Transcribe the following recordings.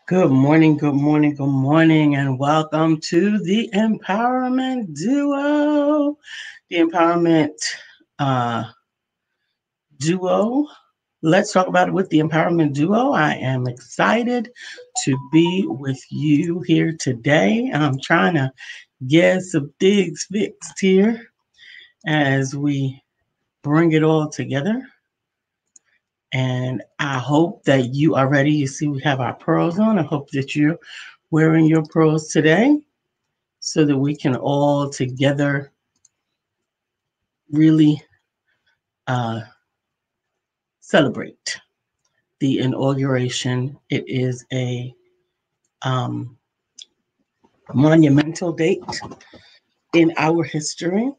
Good morning, good morning, good morning, and welcome to the Empowerment Duo. The Empowerment uh, Duo. Let's talk about it with the Empowerment Duo. I am excited to be with you here today. I'm trying to get some things fixed here as we bring it all together. And I hope that you are ready. You see, we have our pearls on. I hope that you're wearing your pearls today so that we can all together really uh, celebrate the inauguration. It is a um, monumental date in our history.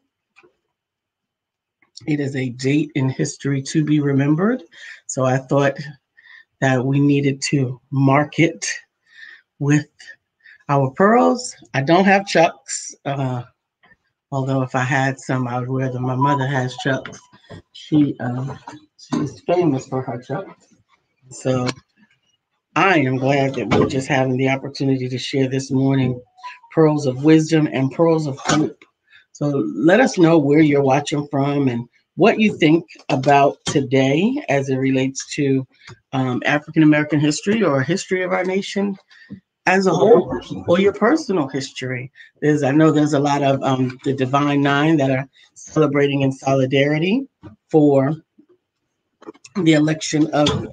It is a date in history to be remembered. So I thought that we needed to mark it with our pearls. I don't have Chucks. Although if I had some, I would wear them. My mother has Chucks. She's famous for her Chucks. So I am glad that we're just having the opportunity to share this morning pearls of wisdom and pearls of hope. So let us know where you're watching from and what you think about today as it relates to African American history or history of our nation as a whole, or your personal history. I know there's a lot of the Divine Nine that are celebrating in solidarity for the election of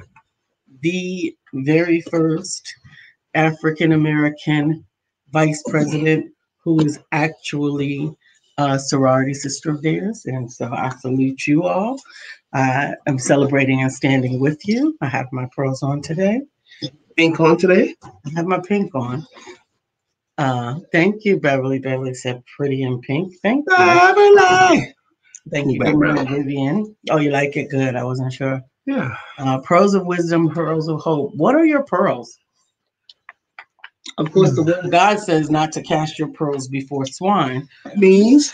the very first African American vice president who is actually a sorority sister of theirs. And so I salute you all. I am celebrating and standing with you. I have my pearls on today. Pink on today? I have my pink on. Thank you, Beverly. Beverly said pretty in pink. Thank you. Beverly! Thank you. Good morning, Vivian. Oh, you like it? Good. I wasn't sure. Yeah. Pearls of wisdom, pearls of hope. What are your pearls? Of course, the word of God says not to cast your pearls before swine. That means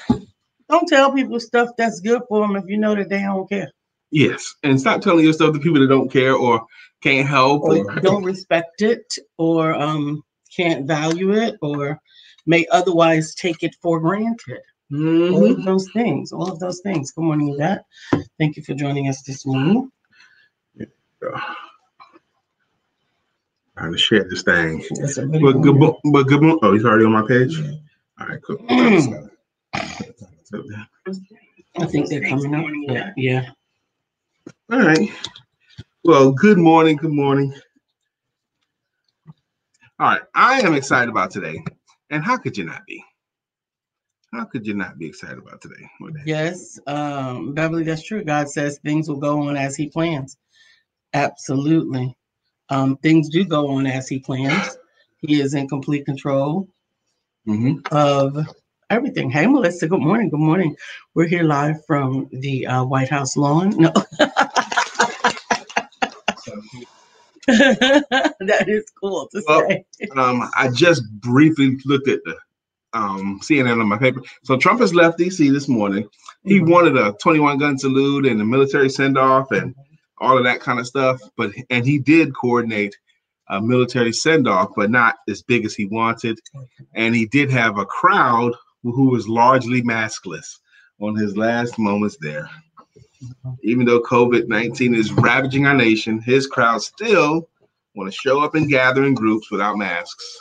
don't tell people stuff that's good for them if you know that they don't care. Yes. And stop telling your stuff to people that don't care or can't help. Or don't respect it or can't value it or may otherwise take it for granted. Mm-hmm. All of those things. Good morning, Yvette. Thank you for joining us this morning. Yeah. Trying to share this thing. But good morning. Oh, he's already on my page? Yeah. All right, cool. I think they're coming up. Yeah. All right. Well, good morning. Good morning. All right. I am excited about today. And how could you not be? How could you not be excited about today? Yes, Beverly, that's true. God says things will go on as he plans. Absolutely. Things do go on as he plans. He is in complete control of everything. Hey, Melissa, good morning. Good morning. We're here live from the White House lawn. No. That is cool to say. I just briefly looked at the CNN on my paper. So Trump has left D.C. this morning. He wanted a 21-gun salute and a military send-off and all of that kind of stuff. And he did coordinate a military send-off, but not as big as he wanted. And he did have a crowd who was largely maskless on his last moments there. Even though COVID-19 is ravaging our nation, his crowd still want to show up and gather in groups without masks.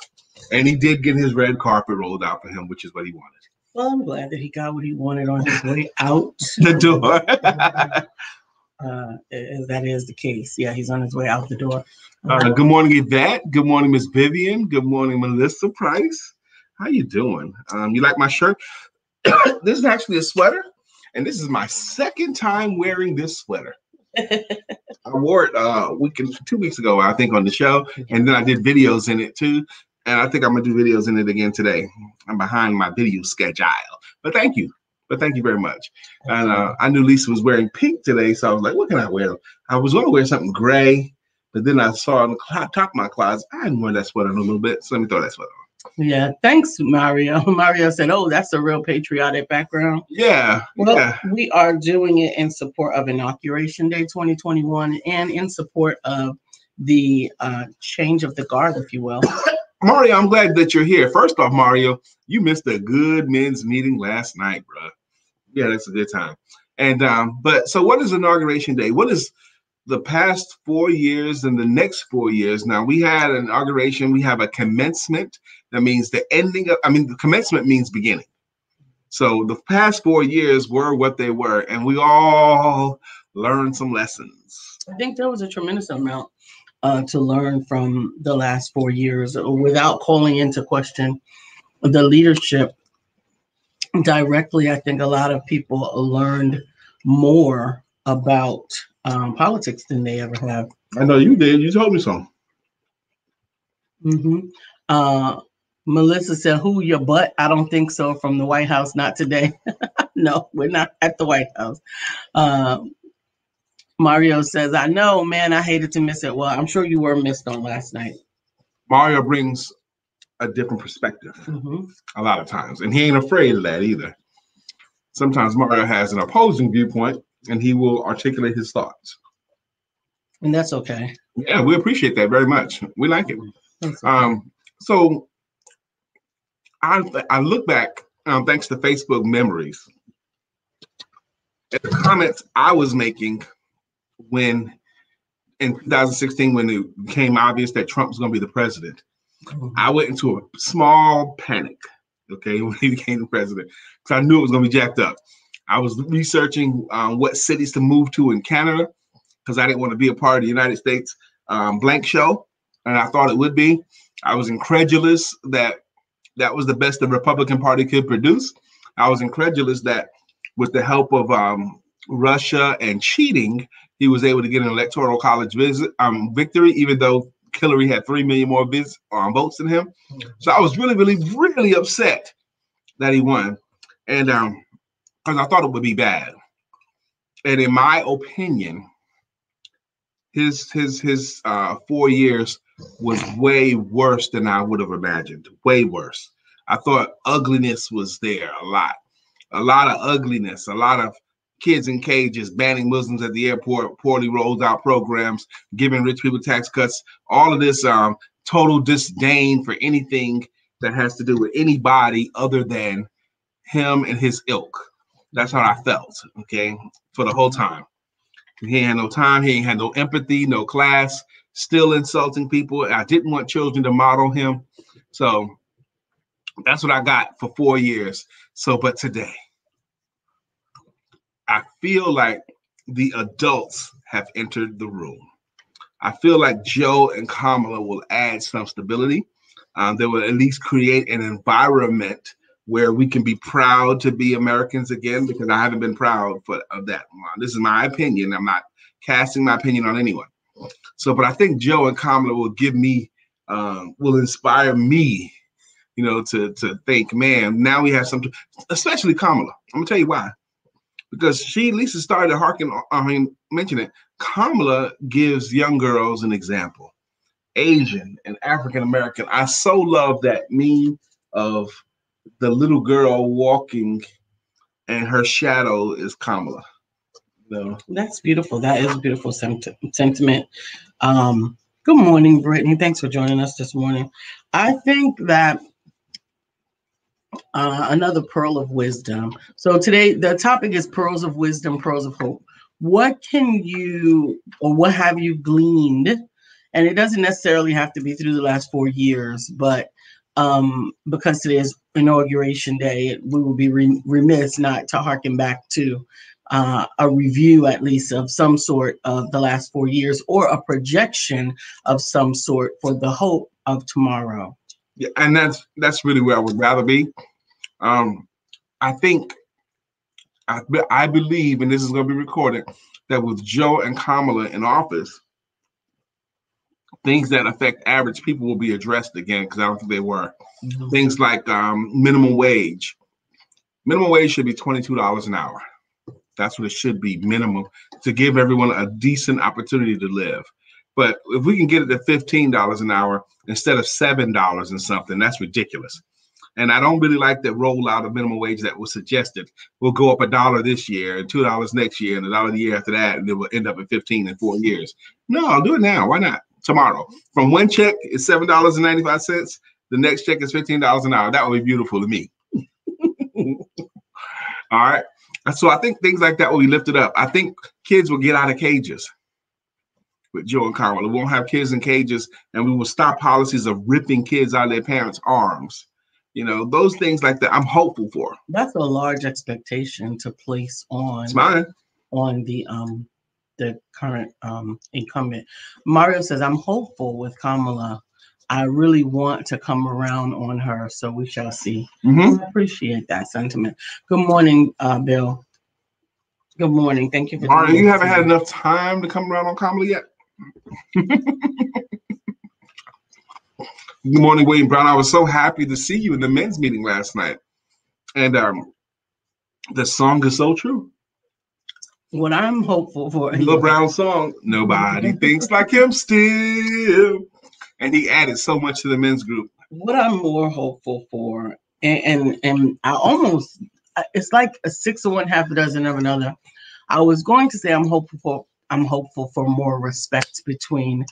And he did get his red carpet rolled out for him, which is what he wanted. Well, I'm glad that he got what he wanted on his way out the door. That is the case. Yeah, he's on his way out the door. Good morning, Yvette. Good morning, Miss Vivian. Good morning, Melissa Price. How you doing? You like my shirt? This is actually a sweater, and this is my second time wearing this sweater. I wore it 2 weeks ago, I think, on the show, and then I did videos in it too. And I think I'm gonna do videos in it again today. I'm behind my video schedule, but thank you. Thank you very much. And I knew Lisa was wearing pink today, so I was like, what can I wear? I was gonna wear something gray, but then I saw on the top of my closet, I hadn't worn that sweater in a little bit, so let me throw that sweater on. Yeah, thanks, Mario. Mario said, oh, that's a real patriotic background. Yeah. Well, yeah. We are doing it in support of Inauguration Day 2021 and in support of the change of the guard, if you will. Mario, I'm glad that you're here. First off, Mario, you missed a good men's meeting last night, bro. Yeah, that's a good time. And but so what is Inauguration Day? What is the past 4 years and the next 4 years? Now, we had an inauguration, we have a commencement. That means the ending of, the commencement means beginning. So the past 4 years were what they were, and we all learned some lessons. I think there was a tremendous amount to learn from the last 4 years without calling into question the leadership directly. I think a lot of people learned more about politics than they ever have. I know you did. You told me so. Mm-hmm. Melissa said, "Who your butt?" I don't think so. From the White House, not today. No, we're not at the White House. Mario says, "I know, man. I hated to miss it." Well, I'm sure you were missed on last night. Mario brings a different perspective a lot of times, and he ain't afraid of that either. Sometimes Mario has an opposing viewpoint, and he will articulate his thoughts. And that's okay. Yeah, we appreciate that very much. We like it. Okay. So I look back, thanks to Facebook memories, at the comments I was making when in 2016, when it became obvious that Trump was going to be the president. I went into a small panic, okay, when he became the president, because I knew it was going to be jacked up. I was researching what cities to move to in Canada, because I didn't want to be a part of the United States blank show, and I thought it would be. I was incredulous that that was the best the Republican Party could produce. I was incredulous that with the help of Russia and cheating, he was able to get an electoral college victory, even though Hillary had 3 million more votes than him. So I was really, really, really upset that he won, and because I thought it would be bad. And in my opinion, his 4 years was way worse than I would have imagined. Way worse. I thought ugliness was there a lot of ugliness, a lot of kids in cages, banning Muslims at the airport, poorly rolled out programs, giving rich people tax cuts, all of this total disdain for anything that has to do with anybody other than him and his ilk. That's how I felt, okay, for the whole time. He ain't had no time, he ain't had no empathy, no class, still insulting people. I didn't want children to model him. So that's what I got for 4 years. So, but today, I feel like the adults have entered the room. I feel like Joe and Kamala will add some stability. They will at least create an environment where we can be proud to be Americans again, because I haven't been proud of that. This is my opinion. I'm not casting my opinion on anyone. So, but I think Joe and Kamala will give me, will inspire me, to think, man, now we have something, especially Kamala. I'm gonna tell you why. Because she at least has started to mention it. Kamala gives young girls an example. Asian and African American. I so love that meme of the little girl walking and her shadow is Kamala. That's beautiful. That is a beautiful sentiment. Good morning, Brittany. Thanks for joining us this morning. I think that another pearl of wisdom. So today the topic is pearls of wisdom, pearls of hope. What can you, or what have you gleaned? And it doesn't necessarily have to be through the last 4 years, but because today is Inauguration Day, we will be remiss not to harken back to a review, at least of some sort, of the last 4 years, or a projection of some sort for the hope of tomorrow. Yeah, and that's really where I would rather be. I think, I believe, and this is going to be recorded, that with Joe and Kamala in office, things that affect average people will be addressed again, because I don't think they were. Mm-hmm. Things like minimum wage. Minimum wage should be $22 an hour. That's what it should be, minimum, to give everyone a decent opportunity to live. But if we can get it to $15 an hour instead of $7 and something, that's ridiculous. And I don't really like that rollout of minimum wage that was suggested. We'll go up $1 this year and $2 next year and $1 the year after that, and it will end up at 15 in 4 years. No, I'll do it now. Why not? tomorrow. From one check is $7.95. The next check is $15 an hour. That would be beautiful to me. All right. So I think things like that will be lifted up. I think kids will get out of cages with Joe and Kamala. We won't have kids in cages, and we will stop policies of ripping kids out of their parents' arms. You know, those things like that I'm hopeful for. That's a large expectation to place on It's mine. On the current incumbent. Mario says, I'm hopeful with Kamala. I really want to come around on her, so we shall see. Mm-hmm. I appreciate that sentiment. Good morning, Bill. Good morning. Thank you for Mario, you haven't had enough time to come around on Kamala yet? Good morning, Wayne Brown. I was so happy to see you in the men's meeting last night. And the song is so true. What I'm hopeful for. Lil Brown song, Nobody Thinks Like Him Still. And he added so much to the men's group. What I'm more hopeful for, and I almost, it's like a 6 of one, half a dozen of another. I was going to say I'm hopeful for more respect between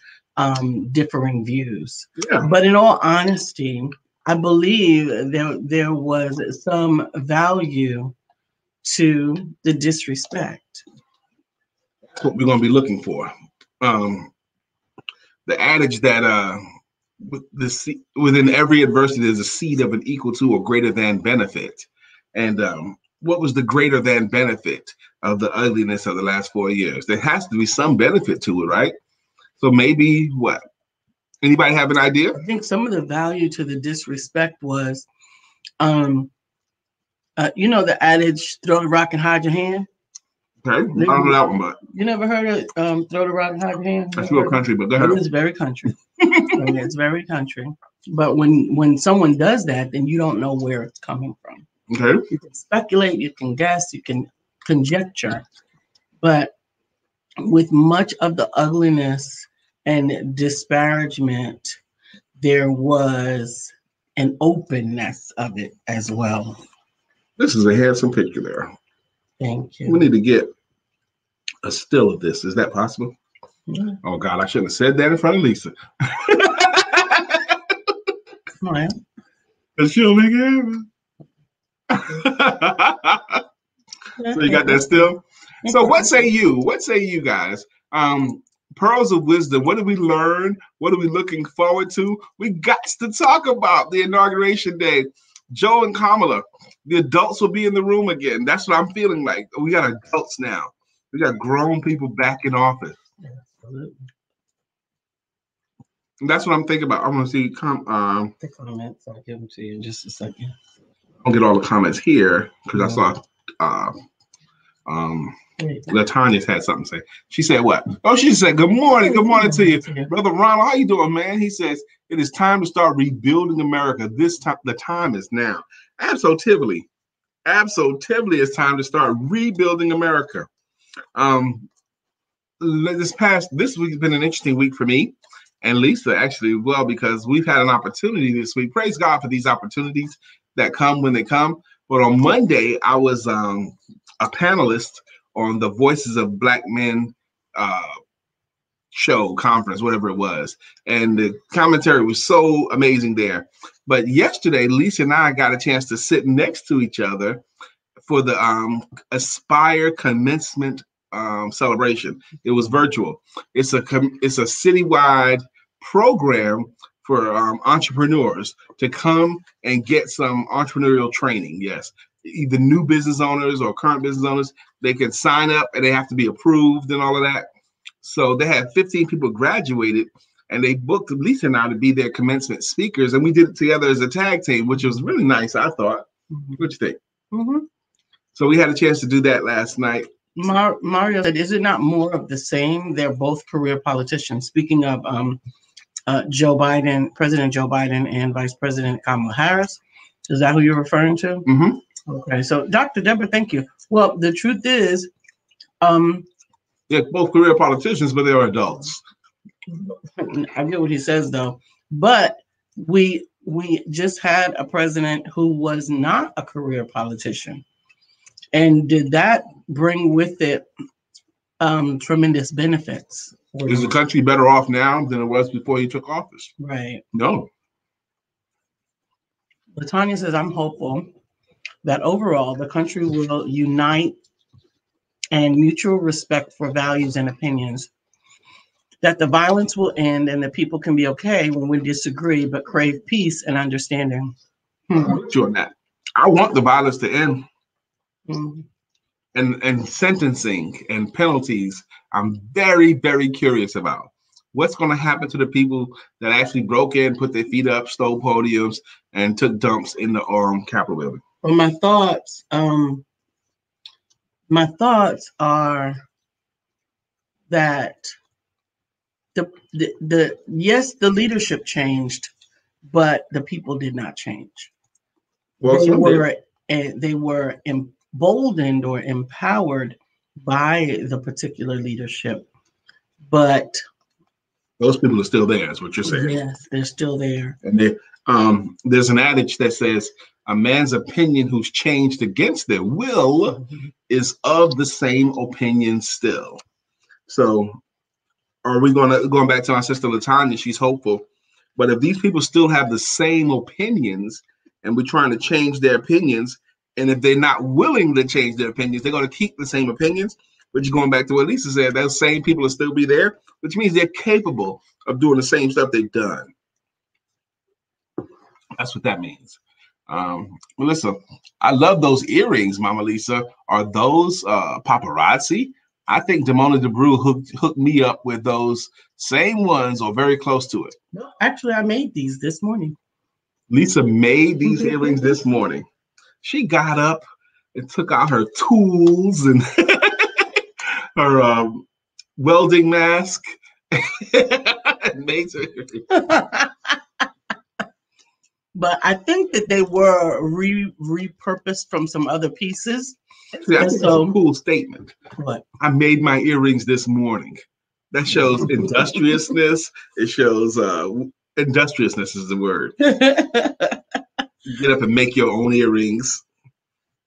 differing views. Yeah. But in all honesty, I believe there was some value to the disrespect. That's what we're going to be looking for. The adage that within every adversity, there's a seed of an equal to or greater than benefit. And what was the greater than benefit of the ugliness of the last 4 years? There has to be some benefit to it, right? So maybe what? Anybody have an idea? I think some of the value to the disrespect was, you know, the adage, throw the rock and hide your hand. Okay, I don't know that one, but you never heard of throw the rock and hide your hand? That's real country, but go ahead. It's very country. It's very country. But when someone does that, then you don't know where it's coming from. Okay. You can speculate, you can guess, you can conjecture. But with much of the ugliness and disparagement, there was an openness of it as well. This is a handsome picture there. Thank you. We need to get a still of this. Is that possible? Yeah. Oh, God, I shouldn't have said that in front of Lisa. All right. But she'll make it happen. So you got that still? So what say you? What say you guys? Pearls of wisdom. What did we learn? What are we looking forward to? We got to talk about the inauguration day. Joe and Kamala, the adults will be in the room again. That's what I'm feeling like. We got adults now. We got grown people back in office. Absolutely. And that's what I'm thinking about. I'm going to see the comments. I'll give them to you in just a second. I'll get all the comments here because I saw Latanya's had something to say. She said what? Oh, she said, good morning to you. Brother Ronald, how you doing, man? He says, it is time to start rebuilding America. This time, the time is now. Absolutely. It's time to start rebuilding America. This week has been an interesting week for me and Lisa, actually, well, because we've had an opportunity this week. Praise God for these opportunities that come when they come. But on Monday, I was a panelist on the Voices of Black Men show, conference, whatever it was. And the commentary was so amazing there. But yesterday, Lisa and I got a chance to sit next to each other for the Aspire commencement celebration. It was virtual. It's a citywide program for entrepreneurs to come and get some entrepreneurial training. Yes, either new business owners or current business owners, they can sign up and they have to be approved and all of that. So they had 15 people graduated and they booked Lisa and I to be their commencement speakers. And we did it together as a tag team, which was really nice, I thought. What you think? Mm-hmm. So we had a chance to do that last night. Mario said, is it not more of the same? They're both career politicians. Speaking of Joe Biden, President Joe Biden and Vice President Kamala Harris. Is that who you're referring to? Mm-hmm. Okay, so Dr. Deborah, thank you. Well, the truth is, yeah, both career politicians, but they're adults. I get what he says, though. But we just had a president who was not a career politician. And did that bring with it tremendous benefits? Is the country better off now than it was before he took office? Right. No. Latanya says, I'm hopeful that overall the country will unite and mutual respect for values and opinions, that the violence will end and that people can be okay when we disagree but crave peace and understanding. I'm with you on that. I want the violence to end. Mm-hmm. And sentencing and penalties, I'm very, very curious about. What's going to happen to the people that actually broke in, put their feet up, stole podiums, and took dumps in the Capitol building? Well, my thoughts are that the yes, the leadership changed, but the people did not change. Well, they were emboldened or empowered by the particular leadership, but those people are still there, is what you're saying. Yes, they're still there. And there's an adage that says, a man's opinion who's changed against their will is of the same opinion still. So are we going back to our sister Latanya? She's hopeful. But if these people still have the same opinions and we're trying to change their opinions, and if they're not willing to change their opinions, they're going to keep the same opinions, which is going back to what Lisa said, those same people will still be there, which means they're capable of doing the same stuff they've done. That's what that means. Melissa, I love those earrings, Mama Lisa. Are those paparazzi? I think Damona DeBrew hooked me up with those same ones or very close to it. No, actually, I made these this morning. Lisa made these earrings this morning. She got up and took out her tools and her welding mask and made her. But I think that they were repurposed from some other pieces. Actually, I think that's a cool statement. What? I made my earrings this morning. That shows industriousness. It shows industriousness is the word. Get up and make your own earrings.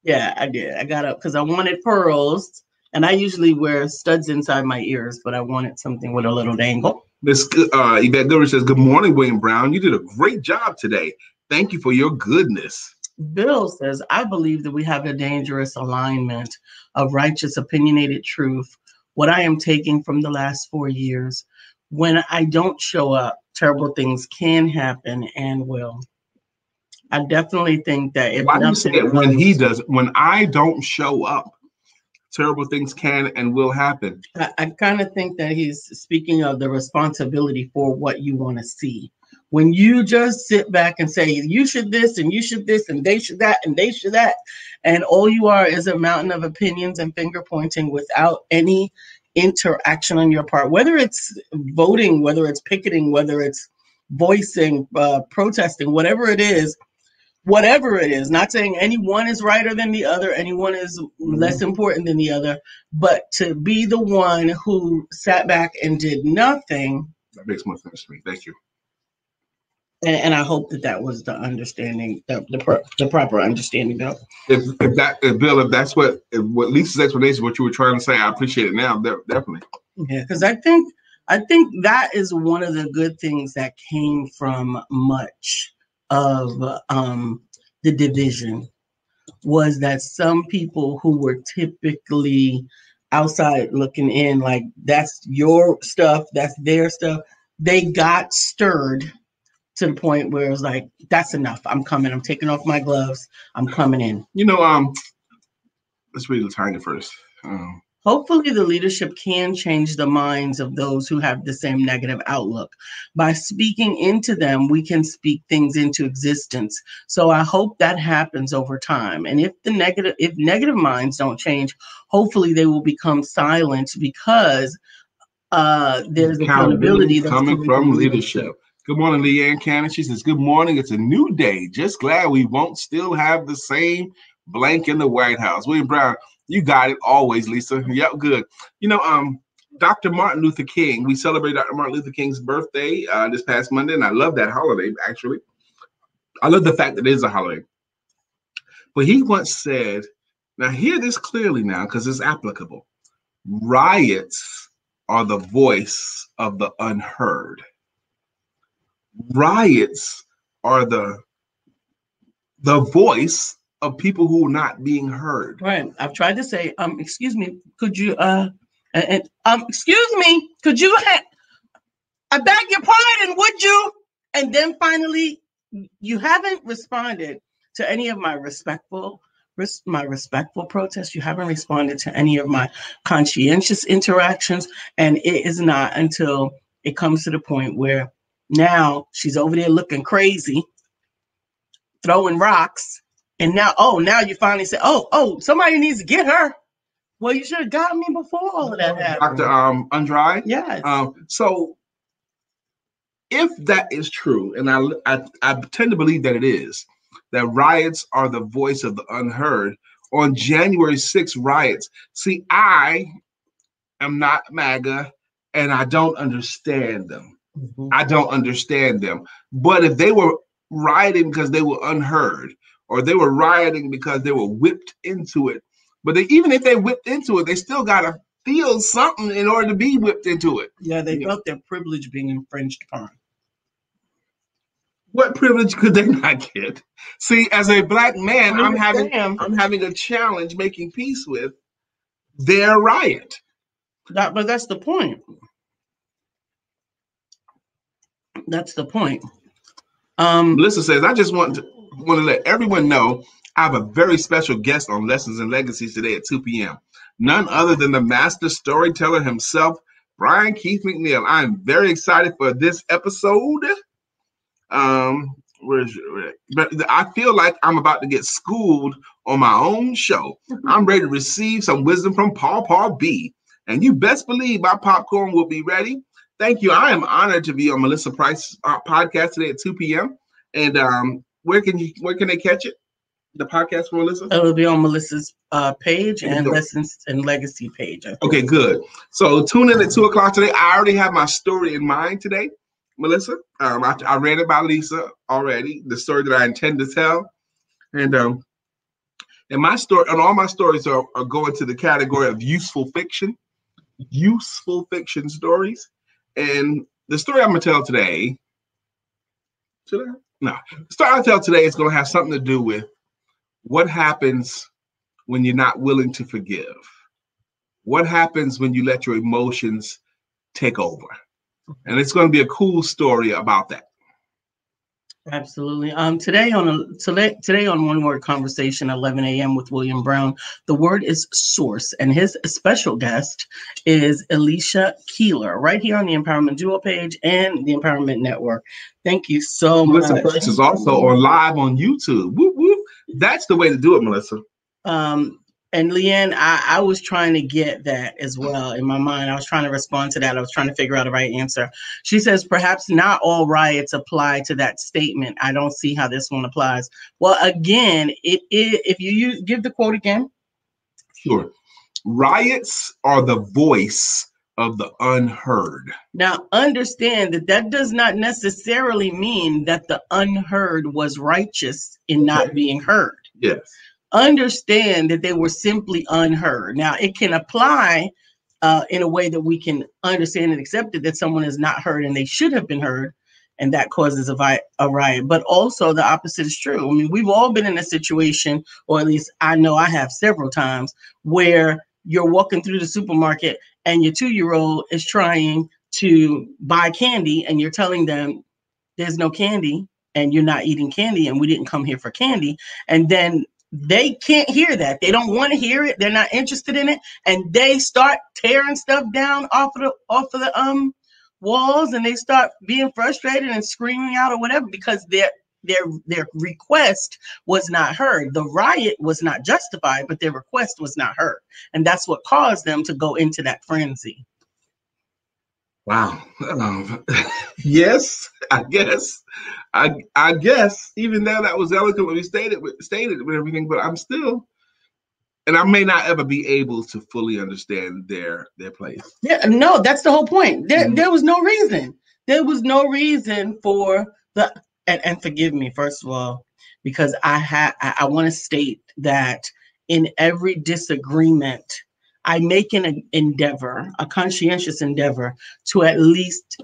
Yeah, I did. I got up because I wanted pearls, and I usually wear studs inside my ears, but I wanted something with a little dangle. Miss Yvette Goodrich says, "Good morning, William Brown. You did a great job today. Thank you for your goodness." Bill says, I believe that we have a dangerous alignment of righteous, opinionated truth. What I am taking from the last 4 years, when I don't show up, terrible things can happen and will. I definitely think that if why do you say it when he does, when I don't show up, terrible things can and will happen? I kind of think that he's speaking of the responsibility for what you want to see. When you just sit back and say, you should this, and you should this, and they should that, and they should that, and all you are is a mountain of opinions and finger pointing without any interaction on your part, whether it's voting, whether it's picketing, whether it's voicing, protesting, whatever it is, not saying anyone is righter than the other, anyone is less important than the other, but to be the one who sat back and did nothing. That makes more sense to me. Thank you. And I hope that was the understanding, the proper understanding, though. If Bill, if that's what Lisa's explanation, what you were trying to say, I appreciate it now, definitely. Yeah, because I think that is one of the good things that came from much of the division, was that some people who were typically outside looking in, like that's your stuff, that's their stuff, they got stirred to the point where it was like, that's enough. I'm coming. I'm taking off my gloves. I'm coming in. Let's read Latanya first. Hopefully the leadership can change the minds of those who have the same negative outlook. By speaking into them, we can speak things into existence. So I hope that happens over time. And if negative minds don't change, hopefully they will become silent, because there's accountability that's coming from leadership. Good morning, Leanne Cannon. She says, good morning. It's a new day. Just glad we won't still have the same blank in the White House. William Brown, you got it always, Lisa. Yep, good. Dr. Martin Luther King, we celebrated Dr. Martin Luther King's birthday this past Monday, and I love that holiday, actually. I love the fact that it is a holiday. But he once said, now hear this clearly now because it's applicable. Riots are the voice of the unheard. Riots are the voice of people who are not being heard. Right. I've tried to say, excuse me, could you, excuse me, could you, I beg your pardon, would you? And then finally, you haven't responded to any of my respectful protests. You haven't responded to any of my conscientious interactions. And it is not until it comes to the point where now she's over there looking crazy, throwing rocks. And now, now you finally say, oh, somebody needs to get her. Well, you should have gotten me before all of that happened. Dr. Andrade? Yes. So if that is true, and I tend to believe that it is, that riots are the voice of the unheard, on January 6th riots, see, I am not MAGA, and I don't understand them. Mm-hmm. I don't understand them. But if they were rioting because they were unheard, or they were rioting because they were whipped into it, but even if they whipped into it, they still got to feel something in order to be whipped into it. Yeah, they felt their privilege being infringed upon. What privilege could they not get? See, as a Black man, I'm having a challenge making peace with their riot. But that's the point. That's the point. Melissa says, I just want to let everyone know I have a very special guest on Lessons and Legacies today at 2 p.m. None other than the master storyteller himself, Brian Keith McNeil. I'm very excited for this episode. But I feel like I'm about to get schooled on my own show. I'm ready to receive some wisdom from Paul B. And you best believe my popcorn will be ready. Thank you. I am honored to be on Melissa Price's podcast today at 2 p.m. And where can they catch it? The podcast for Melissa? It will be on Melissa's page and Lessons and Legacy page. Okay, good. So tune in at 2 o'clock today. I already have my story in mind today, Melissa. I read it by Lisa already, the story that I intend to tell. And my story, and all my stories are going to the category of useful fiction stories. And the story I'm going to tell today, the story I'll tell today is going to have something to do with what happens when you're not willing to forgive. What happens when you let your emotions take over? And it's going to be a cool story about that. Absolutely. Today on One Word Conversation, 11 a.m. with William Brown, the word is source, and his special guest is Alicia Keeler, right here on the Empowerment Duo page and the Empowerment Network. Thank you so much. Melissa Price is also live on YouTube. Whoop, whoop. That's the way to do it, Melissa. And Leanne, I was trying to get that as well in my mind. I was trying to respond to that. I was trying to figure out the right answer. She says, perhaps not all riots apply to that statement. I don't see how this one applies. Well, again, if you give the quote again. Sure. Riots are the voice of the unheard. Now, understand that does not necessarily mean that the unheard was righteous in not being heard. Yes. Understand that they were simply unheard. Now, it can apply in a way that we can understand and accept it, that someone is not heard and they should have been heard, and that causes a riot. But also the opposite is true. I mean, we've all been in a situation, or at least I know I have several times, where you're walking through the supermarket and your 2-year-old is trying to buy candy and you're telling them there's no candy and you're not eating candy and we didn't come here for candy. And then they can't hear that. They don't want to hear it. They're not interested in it. And they start tearing stuff down off of the walls, and they start being frustrated and screaming out or whatever because their request was not heard. The riot was not justified, but their request was not heard. And that's what caused them to go into that frenzy. Wow. Yes, I guess. I guess, even though that was eloquently stated with everything, but I'm still, and I may not ever be able to fully understand their place. Yeah, no, that's the whole point. There was no reason. There was no reason for and forgive me, first of all, because I want to state that in every disagreement, I make an endeavor, a conscientious endeavor, to at least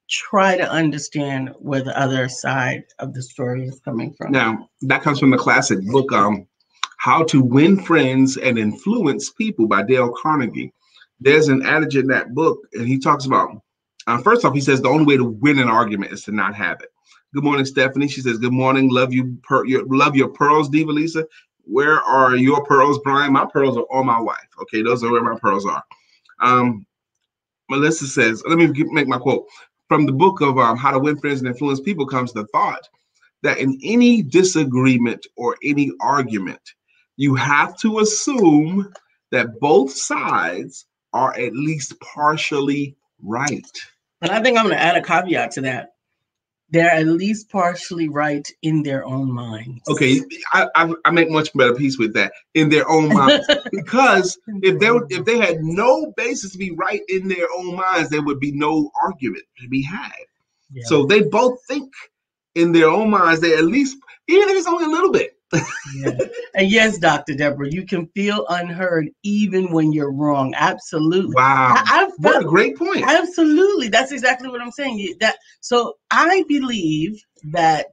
try to understand where the other side of the story is coming from. Now, that comes from the classic book, How to Win Friends and Influence People by Dale Carnegie. There's an adage in that book, and he talks about, first off, he says the only way to win an argument is to not have it. Good morning, Stephanie. She says, good morning. Love love your pearls, Diva Lisa. Where are your pearls, Brian? My pearls are on my wife. Okay, those are where my pearls are. Melissa says, let me make my quote. From the book of How to Win Friends and Influence People comes the thought that in any disagreement or any argument, you have to assume that both sides are at least partially right. And I think I'm going to add a caveat to that. They're at least partially right in their own minds. Okay, I make much better peace with that, in their own minds. Because if they had no basis to be right in their own minds, there would be no argument to be had. Yeah. So they both think in their own minds, they at least, even if it's only a little bit. Yeah. And yes, Dr. Deborah, you can feel unheard even when you're wrong. Absolutely. Wow. What a great point. Absolutely. That's exactly what I'm saying. So I believe that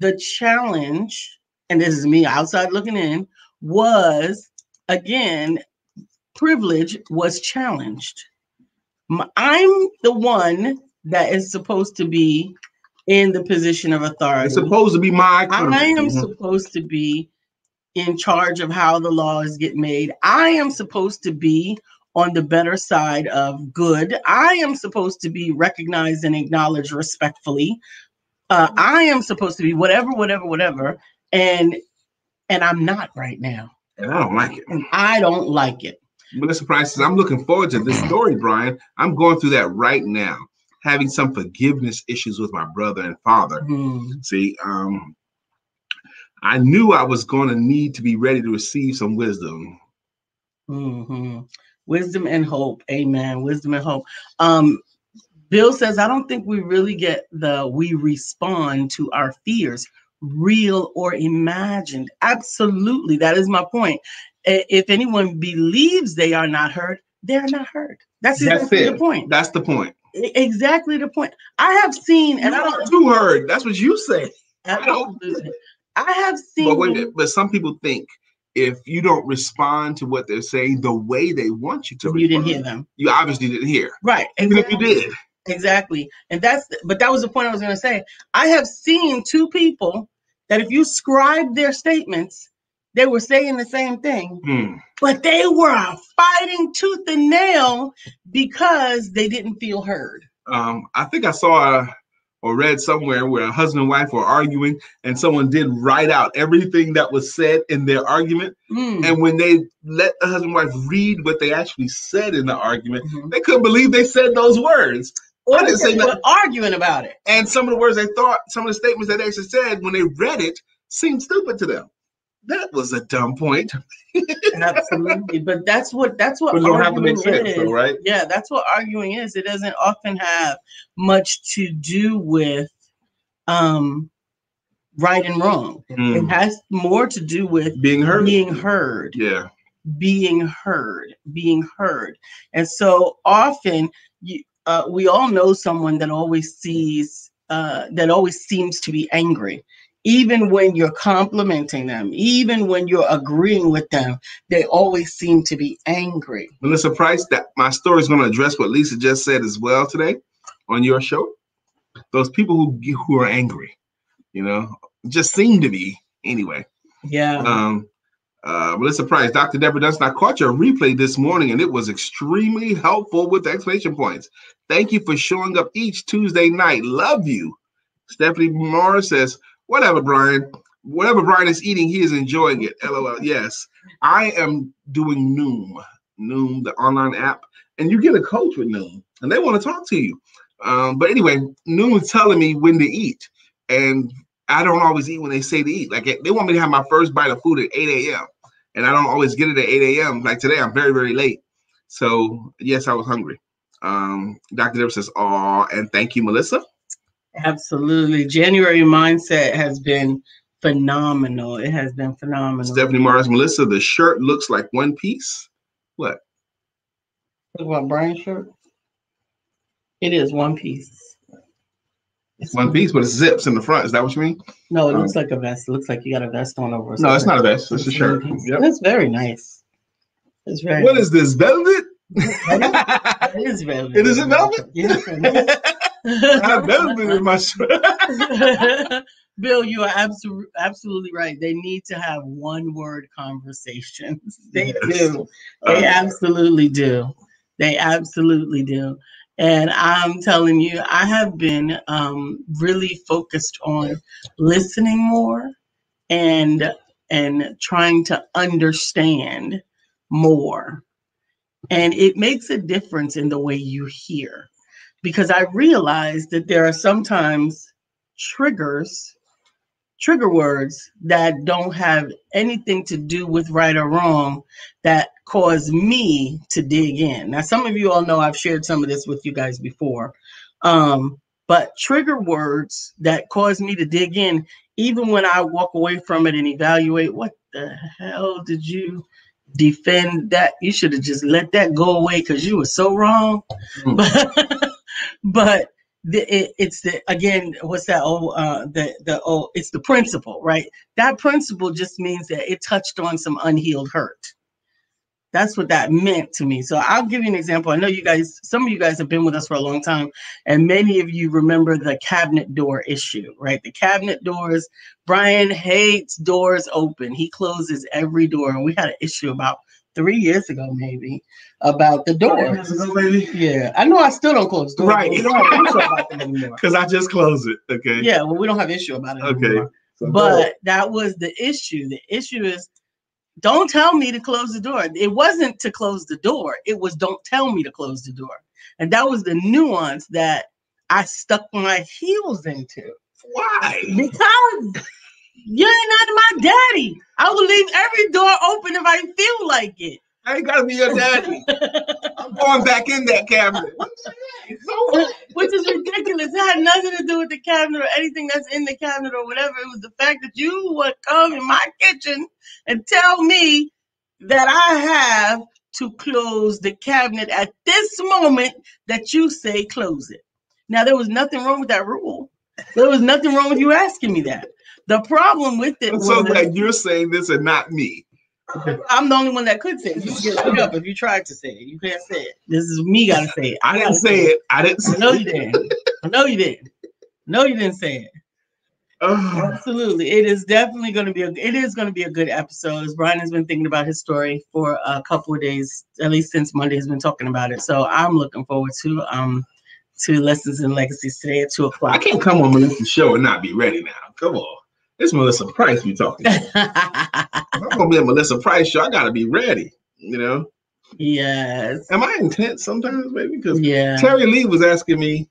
the challenge, and this is me outside looking in, was, again, privilege was challenged. I'm the one that is supposed to be in the position of authority. It's supposed to be my country. I am supposed to be in charge of how the laws get made. I am supposed to be on the better side of good. I am supposed to be recognized and acknowledged respectfully. I am supposed to be whatever. And I'm not right now. And I don't like it. And I don't like it. Melissa Price says, I'm looking forward to this story, Brian. I'm going through that right now. Having some forgiveness issues with my brother and father. See, I knew I was going to need to be ready to receive some wisdom. Wisdom and hope. Amen. Wisdom and hope. Bill says, I don't think we really get we respond to our fears, real or imagined. Absolutely. That is my point. If anyone believes they are not heard, they're not heard. That's exactly the point. That's the point. Exactly the point. I have seen, and I don't too heard. That's what you say. Absolutely. I have seen. But some people think if you don't respond to what they're saying the way they want you to, you didn't hear them. You obviously didn't hear. Right. Even if you did. Exactly. And but that was the point I was going to say. I have seen two people that if you scribe their statements, they were saying the same thing, but they were fighting tooth and nail because they didn't feel heard. I think I saw or read somewhere where a husband and wife were arguing and someone did write out everything that was said in their argument. And when they let the husband and wife read what they actually said in the argument, they couldn't believe they said those words. Or they were arguing about it. And some of the words they thought, some of the statements that they actually said when they read it seemed stupid to them. That was a dumb point. Absolutely. But that's what arguing is. Sense, though, right? Yeah, that's what arguing is. It doesn't often have much to do with right and wrong. It has more to do with being heard. Yeah. Being heard. And so often we all know someone that always seems to be angry. Even when you're complimenting them, even when you're agreeing with them, they always seem to be angry. Melissa Price, that my story is going to address what Lisa just said as well today on your show. Those people who are angry, just seem to be anyway. Yeah. Melissa Price, Dr. Deborah Dunston, I caught your replay this morning and it was extremely helpful with the exclamation points. Thank you for showing up each Tuesday night. Love you. Stephanie Morris says, whatever Brian is eating, he is enjoying it. LOL. Yes, I am doing Noom, the online app, and you get a coach with Noom, and they want to talk to you. But anyway, Noom is telling me when to eat, and I don't always eat when they say to eat. Like they want me to have my first bite of food at 8 a.m., and I don't always get it at 8 a.m. Like today, I'm very, very late. So yes, I was hungry. Dr. Deborah says, "Aw," and thank you, Melissa. Absolutely. January mindset has been phenomenal. It has been phenomenal. Stephanie Morris, Melissa, the shirt looks like one piece. What? Talk about Brian's shirt. It is one piece. It's one piece, but it zips in the front. Is that what you mean? No, it looks like a vest. It looks like you got a vest on over. No, it's not a vest. It's a shirt. Yep. It's very nice. It's very. What is this, velvet? It is velvet. It is velvet? Yes, I have velvet in my shirt. Bill, you are absolutely right. They need to have one-word conversations. They do. They absolutely do. They absolutely do. And I'm telling you, I have been really focused on listening more and trying to understand more. And it makes a difference in the way you hear, because I realize that there are sometimes trigger words that don't have anything to do with right or wrong that cause me to dig in. Now, some of you all know I've shared some of this with you guys before, but trigger words that cause me to dig in, even when I walk away from it and evaluate, what the hell did you defend that? You should have just let that go away because you were so wrong. But it's the, again, what's that? It's the principle, right? That principle just means that it touched on some unhealed hurt. That's what that meant to me. So I'll give you an example. I know you guys, some of you guys have been with us for a long time, and many of you remember the cabinet door issue, right? The cabinet doors. Brian hates doors open. He closes every door. And we had an issue about 3 years ago, maybe, about the door. Yeah, I know I still don't close doors. Right. We don't have an issue about them anymore. Because I just closed it. Okay. Yeah, well, we don't have an issue about it anymore. So but that was the issue. The issue is, don't tell me to close the door. It wasn't to close the door. It was don't tell me to close the door. And that was the nuance that I stuck my heels into. Why? Because you're not my daddy. I will leave every door open if I feel like it. I ain't got to be your daddy. I'm going back in that cabinet. Which is ridiculous. It had nothing to do with the cabinet or anything that's in the cabinet or whatever. It was the fact that you would come in my kitchen and tell me that I have to close the cabinet at this moment that you say close it. Now, there was nothing wrong with that rule. There was nothing wrong with you asking me that. The problem with it was... So that you're saying this and not me. I'm the only one that could say it. You can get beat up if you tried to say it. You can't say it. This is me gotta say it. I didn't say it. I didn't say it. No, you didn't. No, you didn't. No, you didn't say it. Absolutely. It is definitely going to be a good episode. As Brian has been thinking about his story for a couple of days, at least since Monday has been talking about it. So I'm looking forward to Lessons and Legacies today at 2:00. I can't come on Melissa's show and not be ready now. Come on. It's Melissa Price we talking about. I'm gonna be a Melissa Price show. I gotta be ready, you know. Yes. Am I intense sometimes, baby? Because yeah. Terry Lee was asking me,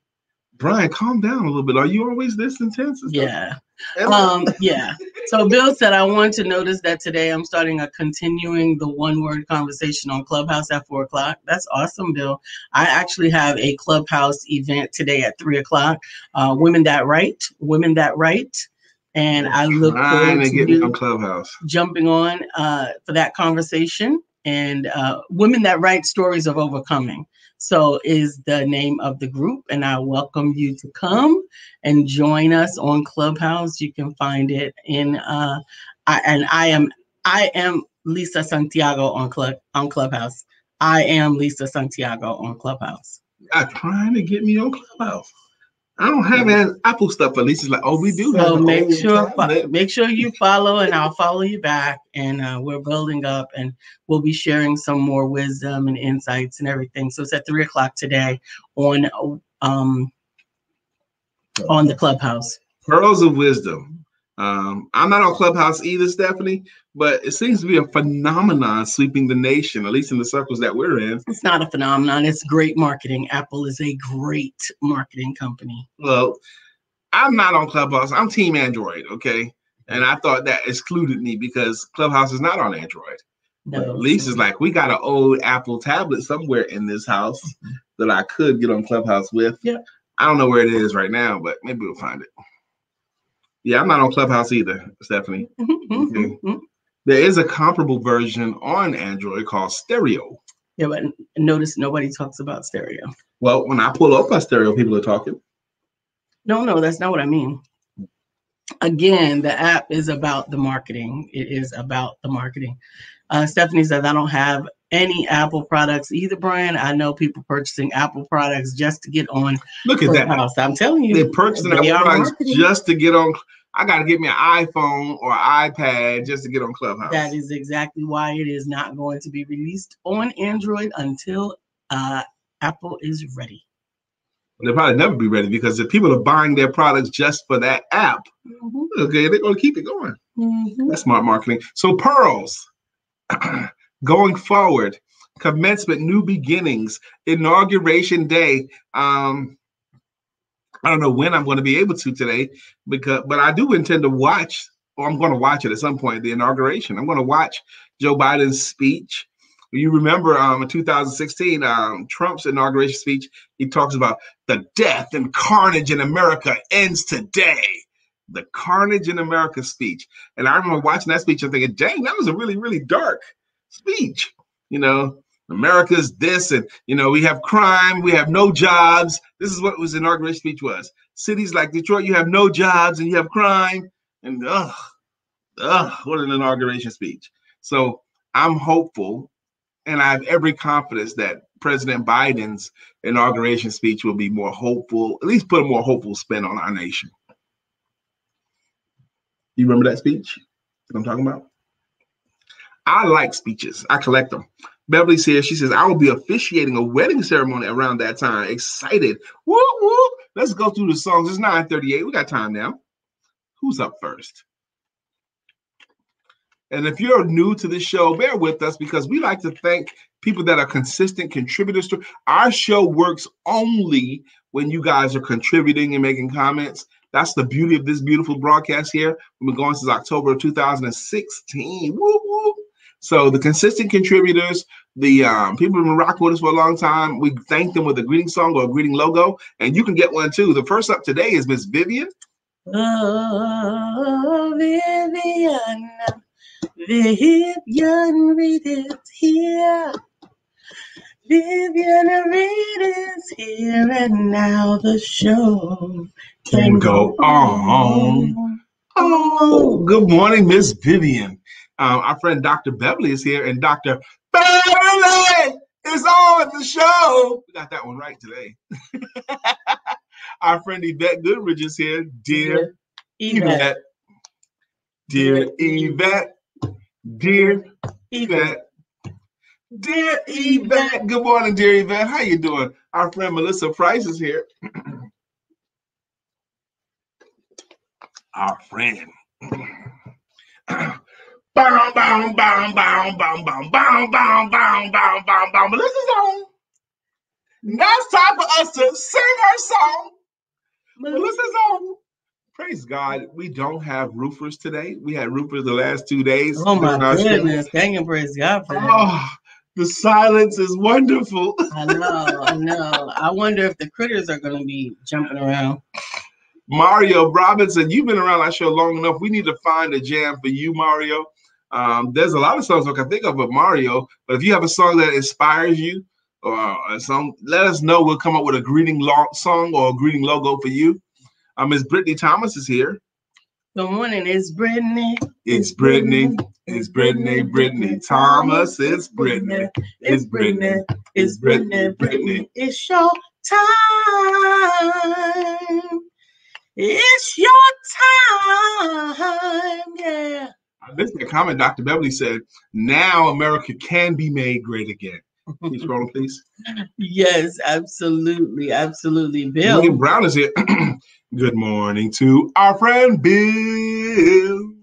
Brian, calm down a little bit. Are you always this intense? Yeah. Yeah. So Bill said, I want to notice that today I'm starting continuing the one-word conversation on Clubhouse at 4:00. That's awesome, Bill. I actually have a Clubhouse event today at 3:00. Women That Write. And I look forward to get me on Clubhouse, jumping on for that conversation. And Women That Write Stories of Overcoming. So is the name of the group. And I welcome you to come and join us on Clubhouse. You can find it in, I am Lisa Santiago on Clubhouse. I am Lisa Santiago on Clubhouse. You're trying to get me on Clubhouse. I don't have an Apple stuff, but Lisa's like, oh, we do. So make sure you follow, and I'll follow you back. And we're building up, and we'll be sharing some more wisdom and insights and everything. So it's at 3:00 today on the Clubhouse. Pearls of Wisdom. I'm not on Clubhouse either, Stephanie, but it seems to be a phenomenon sweeping the nation, at least in the circles that we're in. It's not a phenomenon. It's great marketing. Apple is a great marketing company. Well, I'm not on Clubhouse. I'm Team Android, okay? And I thought that excluded me because Clubhouse is not on Android. No. Lisa's like, we got an old Apple tablet somewhere in this house that I could get on Clubhouse with. Yeah. I don't know where it is right now, but maybe we'll find it. Yeah, I'm not on Clubhouse either, Stephanie. Okay. There is a comparable version on Android called Stereo. Yeah, but notice nobody talks about stereo. Well, when I pull up my stereo, people are talking. No, that's not what I mean. Again, the app is about the marketing. It is about the marketing. Stephanie says, I don't have any Apple products either, Brian. I know people purchasing Apple products just to get on Look at Clubhouse. that. I'm telling you, They're purchasing they Apple are products marketing. just to get on. I got to get me an iPhone or iPad just to get on Clubhouse. That is exactly why it is not going to be released on Android until Apple is ready. They'll probably never be ready because if people are buying their products just for that app, okay, they're going to keep it going. That's smart marketing. So pearls, going forward, commencement, new beginnings, inauguration day. I don't know when I'm going to be able to today, but I do intend to watch, or I'm going to watch it at some point, the inauguration. I'm going to watch Joe Biden's speech. You remember in 2016, Trump's inauguration speech, he talks about the death and carnage in America ends today. The carnage in America speech. And I remember watching that speech and thinking, dang, that was a really, really dark speech. You know, America's this, and, you know, we have crime, we have no jobs. This is what his inauguration speech was. Cities like Detroit, you have no jobs and you have crime. And, what an inauguration speech. So I'm hopeful. And I have every confidence that President Biden's inauguration speech will be more hopeful, at least put a more hopeful spin on our nation. You remember that speech that I'm talking about? I like speeches. I collect them. Beverly says, she says, I will be officiating a wedding ceremony around that time. Excited. Whoop, whoop. Let's go through the songs. It's 9:38. We got time now. Who's up first? And if you're new to this show, bear with us because we like to thank people that are consistent contributors to our show. Works only when you guys are contributing and making comments. That's the beauty of this beautiful broadcast here. We've been going since October of 2016. Woo, woo. So the consistent contributors, the people who've been rocking with us for a long time, we thank them with a greeting song or a greeting logo. And you can get one too. The first up today is Miss Vivian. Oh, Vivian. Vivian Reed is here. Vivian Reed is here, and now the show can go on. Oh, good morning, Miss Vivian. Our friend Dr. Beverly is here, and Dr. Beverly is on the show. We got that one right today. Our friend Yvette Goodrich is here. Dear Yvette. Dear Yvette. Dear Yvette. Dear Yvette. Good morning, dear Yvette. How you doing? Our friend Melissa Price is here. Our friend. Bow, bow, bow, bow, bow, bow, bow, bow, bow, bow, bow, bow. Melissa's on. Now it's time for us to sing her song. Melissa's on. Praise God. We don't have roofers today. We had roofers the last 2 days. Oh my goodness. Thank you, praise God for that. Oh, the silence is wonderful. I know. I wonder if the critters are going to be jumping around. Mario Robinson, you've been around our show long enough. We need to find a jam for you, Mario. There's a lot of songs I can think of with Mario, but if you have a song that inspires you or a song, let us know. We'll come up with a greeting song or a greeting logo for you. Miss Brittany Thomas is here. Good morning. It's Brittany. It's Brittany. It's Brittany. Brittany Thomas. It's Brittany. It's Brittany. It's Brittany. Brittany. It's your time. It's your time. Yeah. I missed the comment. Dr. Beverly said, now America can be made great again. Please scroll, please. Yes, absolutely. Absolutely. Bill. William Brown is here. Good morning to our friend Bill.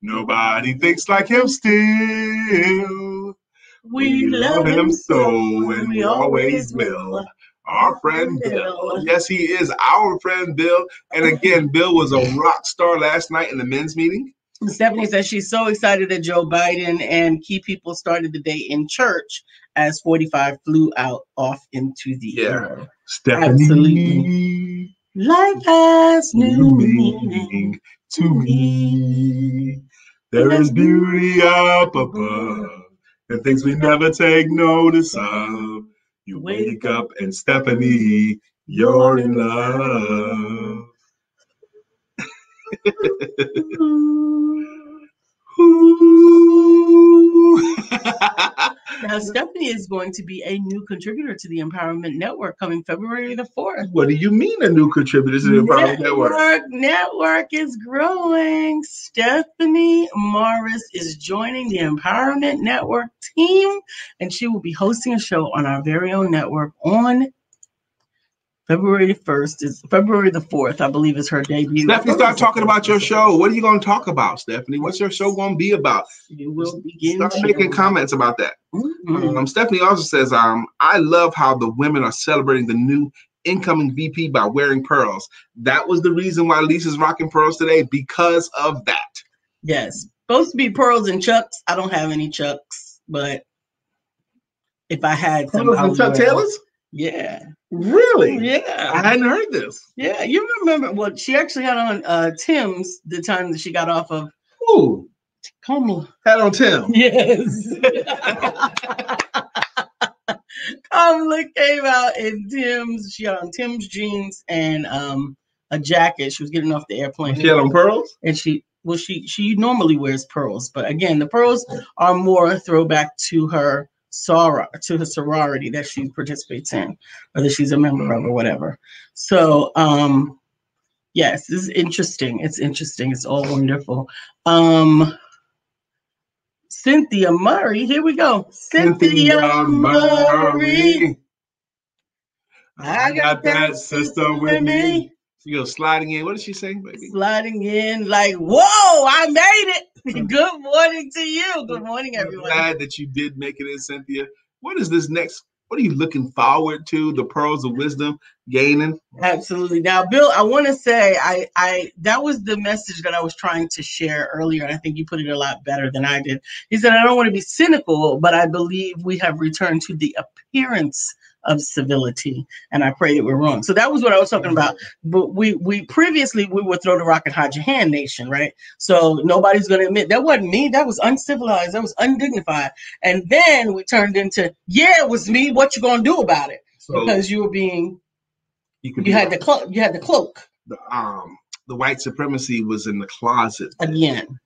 Nobody thinks like him still. We love him so, and we always will. Our friend Bill. Yes, he is our friend Bill. And again, Bill was a rock star last night in the men's meeting. Stephanie says she's so excited that Joe Biden and key people started the day in church as 45 flew off into the air. Stephanie. Absolutely. Life has new meaning to me. There is beauty up above and things we never take notice of. You wake up and Stephanie, you're in love. Now, Stephanie is going to be a new contributor to the Empowerment Network coming February the 4th. What do you mean a new contributor to the Empowerment Network? Network is growing. Stephanie Morris is joining the Empowerment Network team, and she will be hosting a show on our very own network on February 1st. Is February the 4th, I believe, is her debut. Stephanie, start talking about your show. What are you going to talk about, Stephanie? What's your show going to be about? You will begin start making comments about that. Mm-hmm. Stephanie also says, I love how the women are celebrating the new incoming VP by wearing pearls. That was the reason why Lisa's rocking pearls today, because of that. Yes. Supposed to be pearls and chucks. I don't have any chucks, but if I had some, pearls and Chuck Taylors? Yeah. Really? Yeah. I hadn't heard this. Yeah. You remember what she actually had on Tim's the time that she got off of. Ooh. Kamala. Had on Tim. Yes. Kamala came out in Tim's. She had on Tim's jeans and a jacket. She was getting off the airplane. She had on pearls? And she normally wears pearls. But again, the pearls are more a throwback to her sorority that she participates in, or that she's a member of, or whatever. So yes, this is interesting. It's interesting. It's all wonderful. Cynthia Murray, here we go. Cynthia Murray. I got that sister with me. She goes sliding in. What did she say, baby? Sliding in like, whoa, I made it. Good morning to you. Good morning, everyone. I'm glad that you did make it in, Cynthia. What is this next? What are you looking forward to? The pearls of wisdom gaining? Absolutely. Now, Bill, I want to say I that was the message that I was trying to share earlier, and I think you put it a lot better than I did. He said, I don't want to be cynical, but I believe we have returned to the appearance of civility, and I pray that we're wrong. So that was what I was talking about. But we previously were throw the rock and hide your hand nation, right? So nobody's going to admit that wasn't me. That was uncivilized. That was undignified. And then we turned into, yeah, it was me. What you going to do about it? So because you were being, you had the cloak. The white supremacy was in the closet again.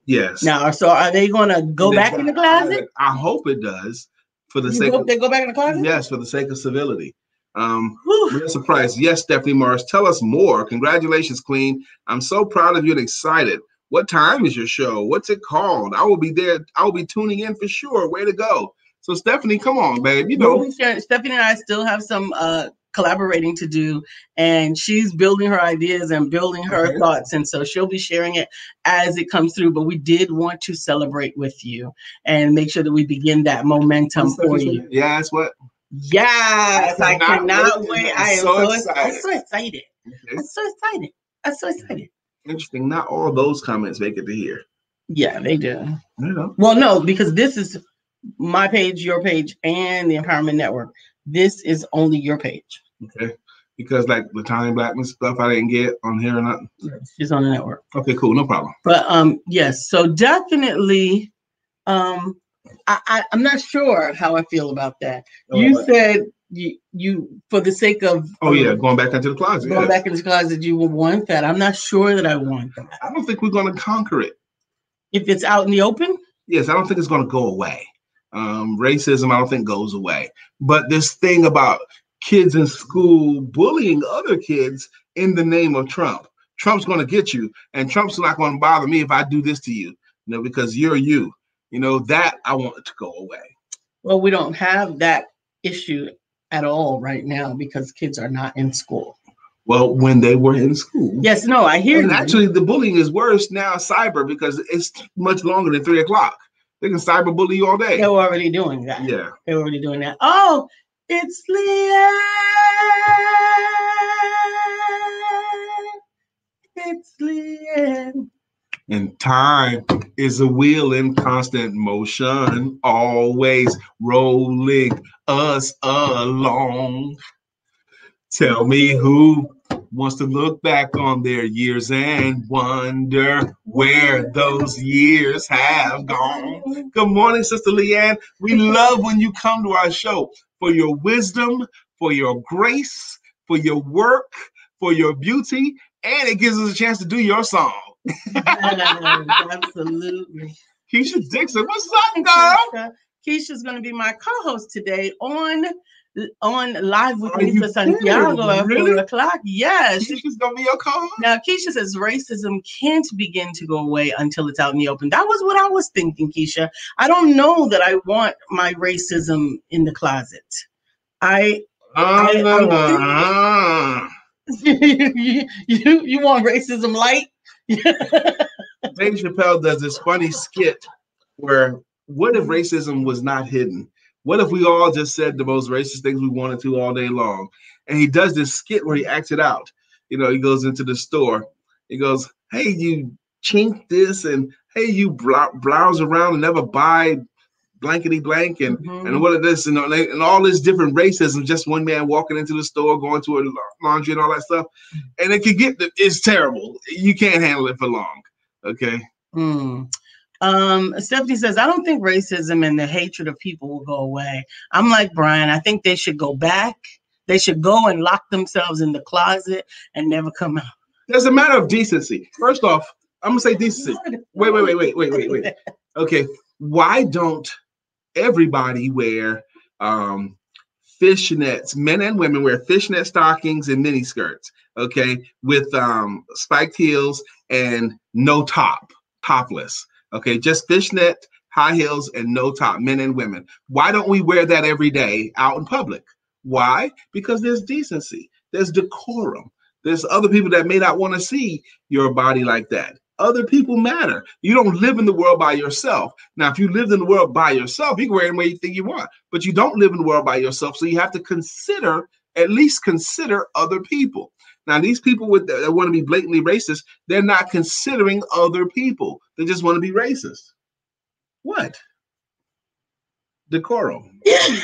Yes. Now, so are they going to go back in the closet? I hope it does. For the they go back in the closet? Yes, for the sake of civility. We're surprised. Yes, Stephanie Morris, tell us more. Congratulations, Queen. I'm so proud of you and excited. What time is your show? What's it called? I will be there. I will be tuning in for sure. Way to go. So, Stephanie, come on, babe. You know, Stephanie and I still have some collaborating to do, and she's building her ideas and building her thoughts, and so she'll be sharing it as it comes through. But we did want to celebrate with you and make sure that we begin that momentum for you. Yeah, that's what. Yes, I cannot wait. I am so excited. I'm so excited. I'm so excited. Interesting. Not all those comments make it to here. Yeah, they do. Yeah. Well, no, because this is my page, your page, and the Empowerment Network. This is only your page. Okay. Because like the Time Blackness stuff I didn't get on here or nothing. She's on the network. Okay, cool, no problem. But yes, so definitely I'm not sure how I feel about that. You said you for the sake of going back into the closet. Going back into the closet, you will want that. I'm not sure that I want that. I don't think we're gonna conquer it. If it's out in the open? Yes, I don't think it's gonna go away. Racism, I don't think goes away. But this thing about kids in school bullying other kids in the name of Trump. Trump's going to get you, and Trump's not going to bother me if I do this to you, because you're you. That I want it to go away. Well, we don't have that issue at all right now because kids are not in school. Well, when they were in school. Yes, no, I hear you. Actually, the bullying is worse now, cyber, because it's much longer than 3 o'clock. They can cyber bully you all day. They're already doing that. Yeah. They're already doing that. Oh, it's Leanne. It's Leanne. And time is a wheel in constant motion, always rolling us along. Tell me who wants to look back on their years and wonder where those years have gone. Good morning, Sister Leanne. We love when you come to our show for your wisdom, for your grace, for your work, for your beauty, and it gives us a chance to do your song. Absolutely. Keisha Dixon, what's up, girl? Keisha's going to be my co-host today on Live with Lisa Santiago at 4 o'clock. Yes. Keisha's going to be your co-host? Now, Keisha says racism can't begin to go away until it's out in the open. That was what I was thinking, Keisha. I don't know that I want my racism in the closet. You want racism light? Dave Chappelle does this funny skit where, what if racism was not hidden? What if we all just said the most racist things we wanted to all day long? And he does this skit where he acts it out. You know, he goes into the store. He goes, hey, you chink this, and hey, you blouse around and never buy blankety blank, and what of this, and all this different racism, just one man walking into the store, going to a laundry and all that stuff. And it could it's terrible. You can't handle it for long. Okay. Stephanie says, I don't think racism and the hatred of people will go away. I'm like Brian. I think they should go back. They should go and lock themselves in the closet and never come out. There's a matter of decency. First off, I'm gonna say decency. Wait. Okay. Why don't everybody wear fishnets? Men and women wear fishnet stockings and mini skirts, okay, with spiked heels and no topless. Okay, just fishnet, high heels, and no top, men and women. Why don't we wear that every day out in public? Why? Because there's decency, there's decorum. There's other people that may not want to see your body like that. Other people matter. You don't live in the world by yourself. Now, if you lived in the world by yourself, you can wear any way you think you want, but you don't live in the world by yourself. So you have to at least consider other people. Now, these people that want to be blatantly racist, they're not considering other people. They just want to be racist. What? Decorum. Yeah.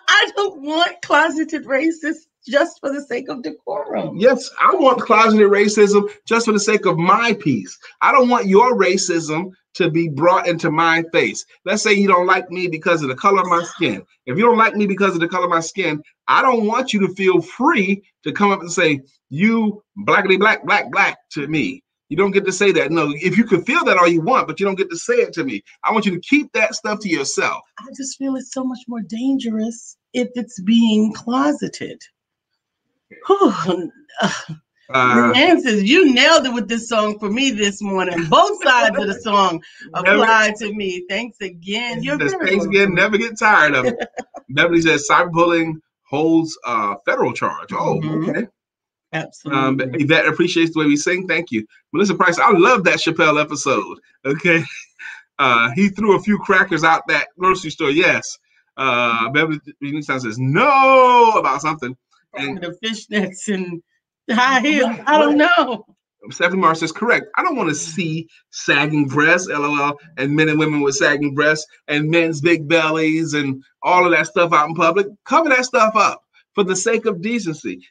I don't want closeted racists just for the sake of decorum. Yes, I want closeted racism just for the sake of my peace. I don't want your racism to be brought into my face. Let's say you don't like me because of the color of my skin. If you don't like me because of the color of my skin, I don't want you to feel free to come up and say, you blackity black to me. You don't get to say that. No, if you can feel that all you want, but you don't get to say it to me. I want you to keep that stuff to yourself. I just feel it's so much more dangerous if it's being closeted. Leanne says, you nailed it with this song for me this morning. Both sides of the song apply to me. Thanks again. Thanks again. Never get tired of it. Beverly says, cyberbullying holds federal charge. Oh, okay. Absolutely. Yvette appreciates the way we sing. Thank you. Melissa Price, I love that Chappelle episode. Okay. He threw a few crackers out that grocery store. Yes. Beverly says no about something. And the fishnets and high heels. I don't know. Stephanie Mars says correct. I don't want to see sagging breasts, LOL, and men and women with sagging breasts and men's big bellies and all of that stuff out in public. Cover that stuff up for the sake of decency.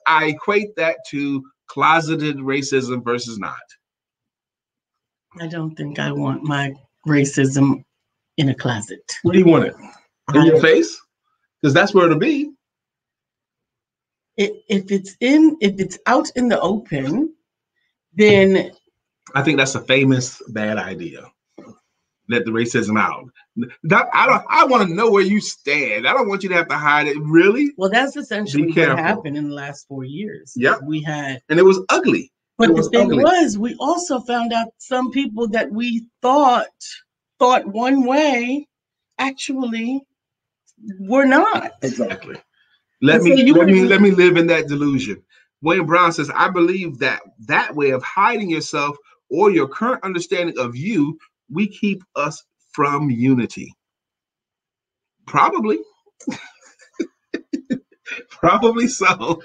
I equate that to closeted racism versus not. I don't think I want my racism in a closet. Where do you want it? In your face? Because that's where it'll be. If it's out in the open, then I think that's a famous bad idea. Let the racism out. I want to know where you stand. I don't want you to have to hide it. Really? Well, that's essentially what happened in the last 4 years. Yeah, and it was ugly. But the thing was, we also found out some people that we thought one way actually were not. Exactly. Let me live in that delusion. William Brown says, I believe that way of hiding yourself or your current understanding of you, we keep us from unity. Probably. Probably so.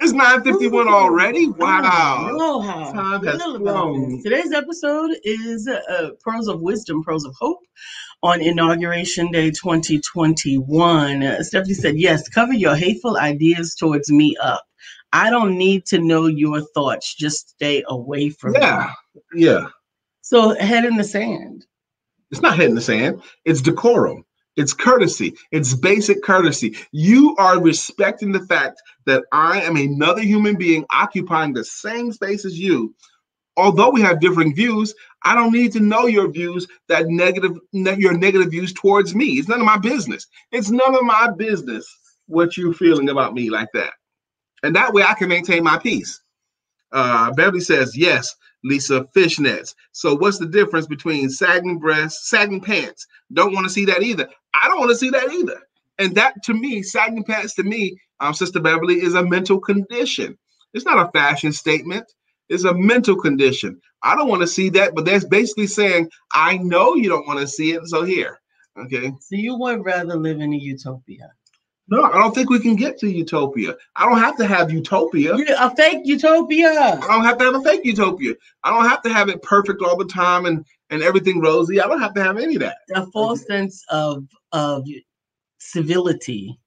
It's 9:51 already. Wow. Time has flown. Today's episode is Pearls of Wisdom, Pearls of Hope on Inauguration Day 2021. Stephanie said, yes, cover your hateful ideas towards me up. I don't need to know your thoughts. Just stay away from me. Yeah, yeah. So head in the sand. It's not head in the sand. It's decorum. It's courtesy. It's basic courtesy. You are respecting the fact that I am another human being occupying the same space as you. Although we have differing views, I don't need to know your views, your negative views towards me. It's none of my business. It's none of my business what you're feeling about me like that. And that way I can maintain my peace. Beverly says, yes, Lisa, fishnets. So what's the difference between sagging breasts, sagging pants? Don't want to see that either. I don't want to see that either. And that to me, sagging pants to me, Sister Beverly, is a mental condition. It's not a fashion statement. It's a mental condition. I don't want to see that, but that's basically saying, I know you don't want to see it, so here. Okay. So you would rather live in a utopia? No, I don't think we can get to utopia. I don't have to have utopia. A fake utopia. I don't have to have a fake utopia. I don't have to have it perfect all the time and everything rosy. I don't have to have any of that. A false sense of civility.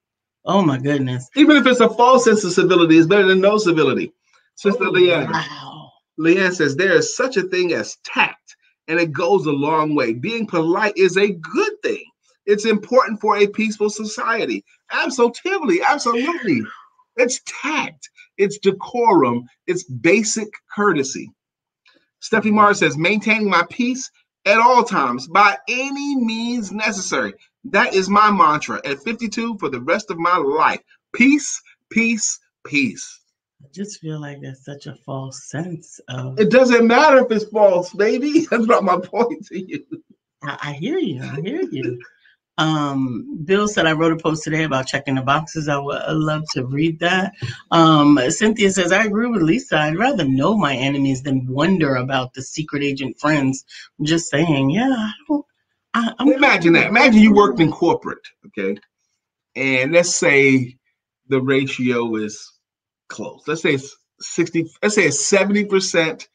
Oh my goodness. Even if it's a false sense of civility, it's better than no civility. Sister Leanne. Wow. Leanne says there is such a thing as tact, and it goes a long way. Being polite is a good thing. It's important for a peaceful society. Absolutely. It's tact. It's decorum. It's basic courtesy. Stephanie Mars says, maintaining my peace at all times by any means necessary. That is my mantra at 52 for the rest of my life. Peace, peace, peace. I just feel like that's such a false sense of. It doesn't matter if it's false, baby. That's not my point to you. I hear you. I hear you. Bill said, I wrote a post today about checking the boxes. I'd love to read that. Cynthia says, I agree with Lisa. I'd rather know my enemies than wonder about the secret agent friends. I'm just saying, yeah, Imagine that. Imagine you worked in corporate, okay? And let's say the ratio is close. Let's say it's 60, let's say it's 70%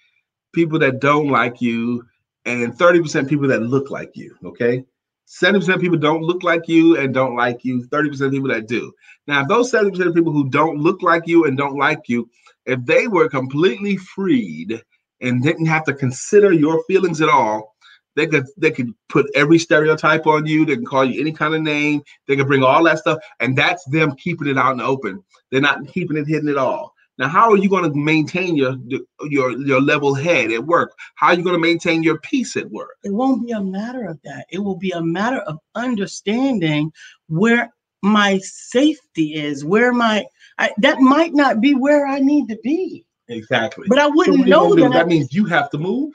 people that don't like you and 30% people that look like you, okay? 70% of people don't look like you and don't like you, 30% of people that do. Now, if those 70% of people who don't look like you and don't like you, if they were completely freed and didn't have to consider your feelings at all, they could put every stereotype on you. They can call you any kind of name. They can bring all that stuff, and that's them keeping it out in the open. They're not keeping it hidden at all. Now, how are you going to maintain your level head at work? How are you going to maintain your peace at work? It won't be a matter of that. It will be a matter of understanding where my safety is, where that might not be where I need to be. Exactly. But I wouldn't know that. That means you have to move.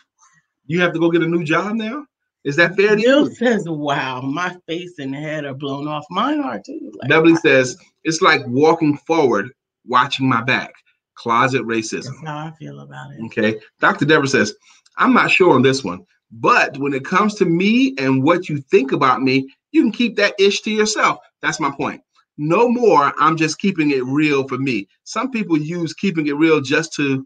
You have to go get a new job now. Is that fair to you? Bill says, wow, my face and head are blown off. Mine are too. Beverly says, it's like walking forward, watching my back. Closet racism. That's how I feel about it. Okay. Dr. Deborah says, I'm not sure on this one, but when it comes to me and what you think about me, you can keep that ish to yourself. That's my point. No more. I'm just keeping it real for me. Some people use keeping it real just to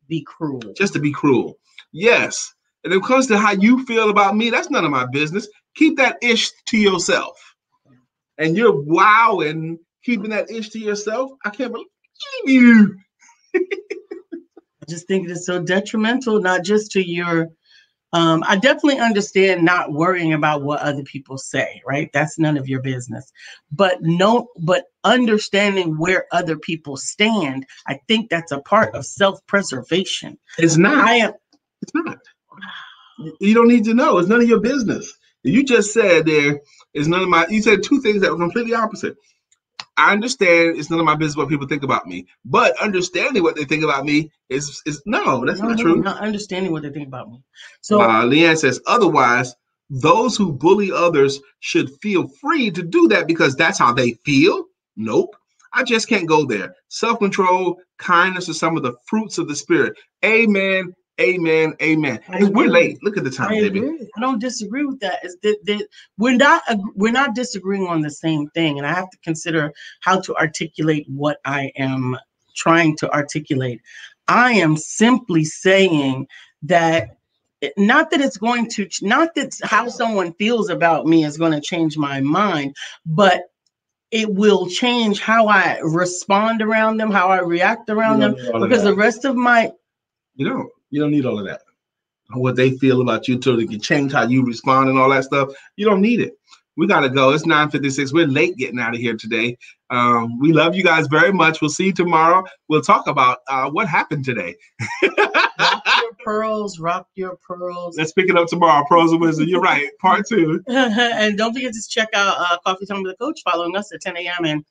be cruel. Just to be cruel. Yes. And when it comes to how you feel about me, that's none of my business. Keep that ish to yourself. And you're wowing, keeping that ish to yourself. I can't believe you. I just think it's so detrimental, not just to your. I definitely understand not worrying about what other people say, right? That's none of your business. But understanding where other people stand, I think that's a part of self-preservation. It's not. It's not. You don't need to know. It's none of your business. You just said there is none of my. You said two things that were completely opposite. I understand it's none of my business what people think about me, but understanding what they think about me is no, that's not true. Not understanding what they think about me. So Leanne says, otherwise, those who bully others should feel free to do that because that's how they feel. Nope. I just can't go there. Self-control, kindness are some of the fruits of the spirit. Amen. Amen. Amen. We're late. Look at the time, baby. I don't disagree with that. Is that we're not disagreeing on the same thing, and I have to consider how to articulate what I am trying to articulate. I am simply saying that not that how someone feels about me is going to change my mind, but it will change how I respond around them, how I react around them, because the rest of my you don't need all of that. What they feel about you till they can change how you respond and all that stuff. You don't need it. We got to go. It's 9:56. We're late getting out of here today. We love you guys very much. We'll see you tomorrow. We'll talk about what happened today. Rock your pearls, rock your pearls. Let's pick it up tomorrow. Pearls of Wisdom. You're right. Part 2. And don't forget to check out Coffee Time with the Coach, following us at 10 a.m. and